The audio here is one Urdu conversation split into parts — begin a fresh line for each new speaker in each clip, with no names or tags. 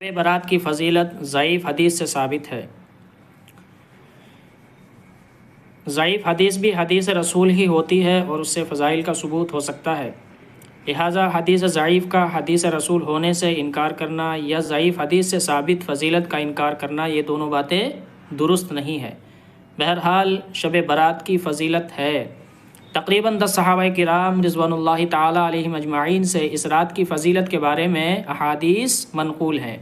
شب برات کی فضیلت ضعیف حدیث سے ثابت ہے۔ ضعیف حدیث بھی حدیث رسول ہی ہوتی ہے اور اس سے فضائل کا ثبوت ہو سکتا ہے، لہٰذا حدیث ضعیف کا حدیث رسول ہونے سے انکار کرنا یا ضعیف حدیث سے ثابت فضیلت کا انکار کرنا، یہ دونوں باتیں درست نہیں ہے۔ بہرحال شب برات کی فضیلت ہے۔ تقریباً 10 صحابہ کرام رضوان اللہ تعالیٰ علیہم اجمعین سے اس رات کی فضیلت کے بارے میں احادیث منقول ہیں۔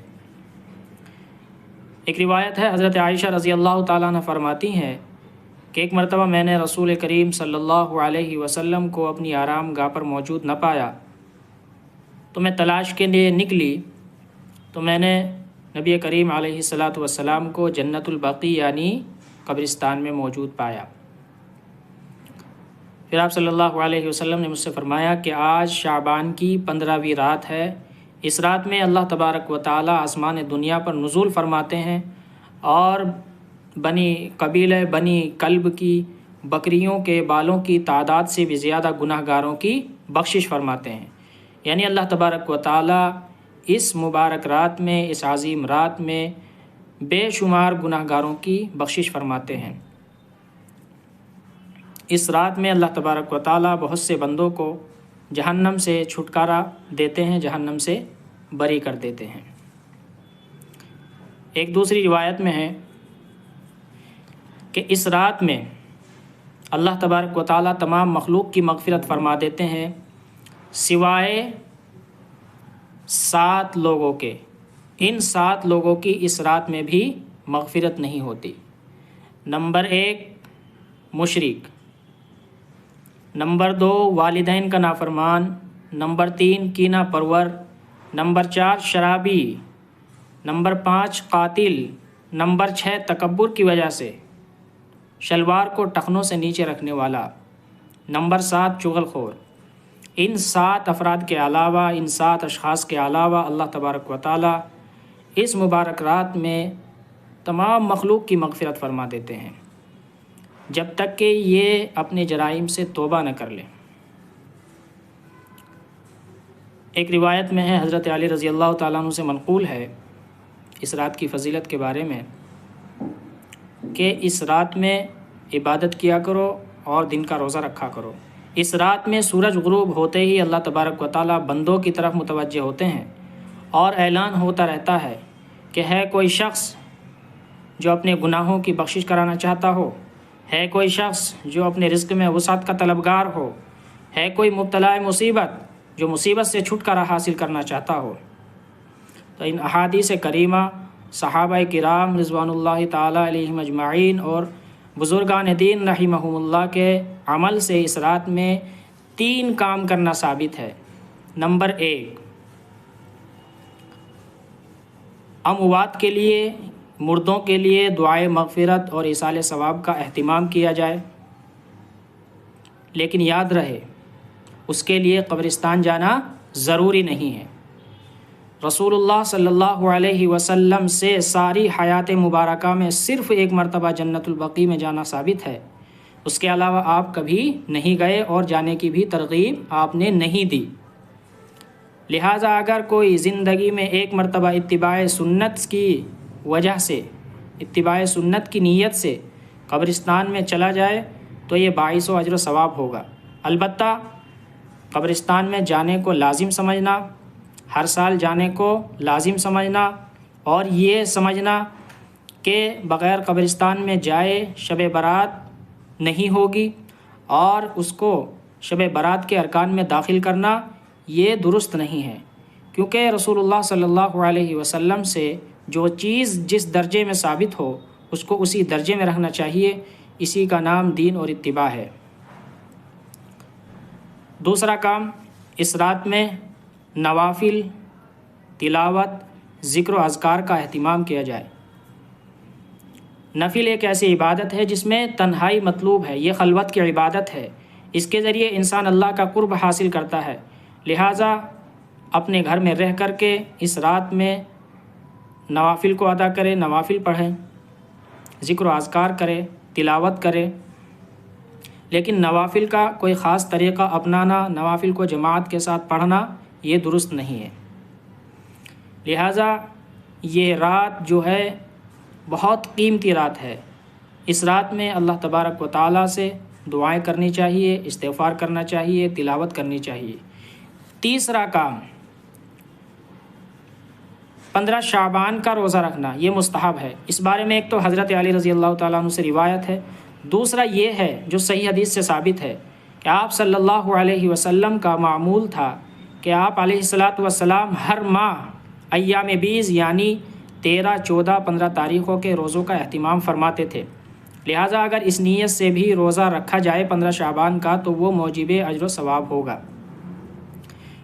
ایک روایت ہے، حضرت عائشہ رضی اللہ تعالیٰ عنہ فرماتی ہیں کہ ایک مرتبہ میں نے رسول کریم صلی اللہ علیہ وسلم کو اپنی آرام گاہ پر موجود نہ پایا، تو میں تلاش کے لیے نکلی تو میں نے نبی کریم علیہ السلام کو جنت البقیع یعنی قبرستان میں موجود پایا۔ پھر آپ صلی اللہ علیہ وسلم نے مجھ سے فرمایا کہ آج شعبان کی 15ویں رات ہے، اس رات میں اللہ تبارک و تعالیٰ آسمان دنیا پر نزول فرماتے ہیں اور قبیلہ بنی کلب کی بکریوں کے بالوں کی تعداد سے بھی زیادہ گناہ گاروں کی بخشش فرماتے ہیں۔ یعنی اللہ تبارک و تعالیٰ اس مبارک رات میں، اس عظیم رات میں بے شمار گناہ گاروں کی بخشش فرماتے ہیں۔ اس رات میں اللہ تبارک و تعالیٰ بہت سے بندوں کو جہنم سے چھٹکارا دیتے ہیں، جہنم سے بری کر دیتے ہیں۔ ایک دوسری روایت میں ہے کہ اس رات میں اللہ تبارک و تعالیٰ تمام مخلوق کی مغفرت فرما دیتے ہیں سوائے 7 لوگوں کے۔ ان 7 لوگوں کی اس رات میں بھی مغفرت نہیں ہوتی۔ نمبر 1 مشرک، نمبر 2 والدین کا نافرمان، نمبر 3 کینہ پرور، نمبر 4 شرابی، نمبر 5 قاتل، نمبر 6 تکبر کی وجہ سے شلوار کو ٹخنوں سے نیچے رکھنے والا، نمبر 7 چغل خور۔ ان 7 افراد کے علاوہ، ان 7 اشخاص کے علاوہ اللہ تبارک و تعالیٰ اس مبارک رات میں تمام مخلوق کی مغفرت فرما دیتے ہیں جب تک کہ یہ اپنے جرائم سے توبہ نہ کر لیں۔ ایک روایت میں ہے، حضرت علی رضی اللہ تعالیٰ عنہ سے منقول ہے اس رات کی فضیلت کے بارے میں کہ اس رات میں عبادت کیا کرو اور دن کا روزہ رکھا کرو۔ اس رات میں سورج غروب ہوتے ہی اللہ تبارک و تعالیٰ بندوں کی طرف متوجہ ہوتے ہیں اور اعلان ہوتا رہتا ہے کہ ہے کوئی شخص جو اپنے گناہوں کی بخشش کرانا چاہتا ہو، ہے کوئی شخص جو اپنے رزق میں وسعت کا طلبگار ہو، ہے کوئی مبتلا مصیبت جو مصیبت سے چھٹکارا حاصل کرنا چاہتا ہو۔ تو ان احادیث کریمہ صحابہ کرام رضوان اللہ تعالیٰ علیہم اجمعین اور بزرگان دین رحمہم اللہ کے عمل سے اس رات میں 3 کام کرنا ثابت ہے۔ نمبر 1 اموات کے لیے، مردوں کے لیے دعائے مغفرت اور ایصال ثواب کا اہتمام کیا جائے، لیکن یاد رہے اس کے لیے قبرستان جانا ضروری نہیں ہے۔ رسول اللہ صلی اللہ علیہ وسلم سے ساری حیات مبارکہ میں صرف ایک مرتبہ جنت البقیع میں جانا ثابت ہے، اس کے علاوہ آپ کبھی نہیں گئے اور جانے کی بھی ترغیب آپ نے نہیں دی۔ لہٰذا اگر کوئی زندگی میں ایک مرتبہ اتباع سنت کی وجہ سے، اتباع سنت کی نیت سے قبرستان میں چلا جائے تو یہ باعث و اجر و ثواب ہوگا۔ البتہ قبرستان میں جانے کو لازم سمجھنا، ہر سال جانے کو لازم سمجھنا اور یہ سمجھنا کہ بغیر قبرستان میں جائے شب برات نہیں ہوگی اور اس کو شب برات کے ارکان میں داخل کرنا، یہ درست نہیں ہے، کیونکہ رسول اللہ صلی اللہ علیہ وسلم سے جو چیز جس درجے میں ثابت ہو اس کو اسی درجے میں رکھنا چاہیے، اسی کا نام دین اور اتباع ہے۔ دوسرا کام، اس رات میں نوافل، تلاوت، ذکر و اذکار کا اہتمام کیا جائے۔ نفل ایک ایسی عبادت ہے جس میں تنہائی مطلوب ہے، یہ خلوت کی عبادت ہے، اس کے ذریعے انسان اللہ کا قرب حاصل کرتا ہے۔ لہٰذا اپنے گھر میں رہ کر کے اس رات میں نوافل کو ادا کرے، نوافل پڑھیں، ذکر و اذکار کرے، تلاوت کرے، لیکن نوافل کا کوئی خاص طریقہ اپنانا، نوافل کو جماعت کے ساتھ پڑھنا، یہ درست نہیں ہے۔ لہٰذا یہ رات جو ہے بہت قیمتی رات ہے۔ اس رات میں اللہ تبارک و تعالیٰ سے دعائیں کرنی چاہیے، استغفار کرنا چاہیے، تلاوت کرنی چاہیے۔ تیسرا کام 15 شعبان کا روزہ رکھنا، یہ مستحب ہے۔ اس بارے میں ایک تو حضرت علی رضی اللہ تعالیٰ عنہ سے روایت ہے، دوسرا یہ ہے جو صحیح حدیث سے ثابت ہے کہ آپ صلی اللہ علیہ وسلم کا معمول تھا کہ آپ علیہ الصلاۃ والسلام ہر ماہ ایام بیض یعنی 13، 14، 15 تاریخوں کے روزوں کا اہتمام فرماتے تھے۔ لہٰذا اگر اس نیت سے بھی روزہ رکھا جائے 15 شعبان کا تو وہ موجب اجر و ثواب ہوگا۔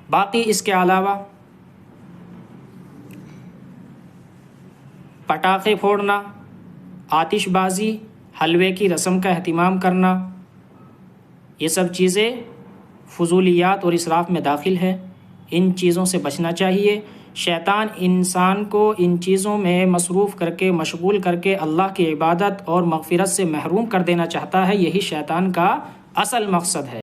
باقی اس کے علاوہ پٹاخے پھوڑنا، آتش بازی، حلوے کی رسم کا اہتمام کرنا، یہ سب چیزیں فضولیات اور اسراف میں داخل ہیں۔ ان چیزوں سے بچنا چاہیے۔ شیطان انسان کو ان چیزوں میں مصروف کر کے، مشغول کر کے اللہ کی عبادت اور مغفرت سے محروم کر دینا چاہتا ہے۔ یہی شیطان کا اصل مقصد ہے۔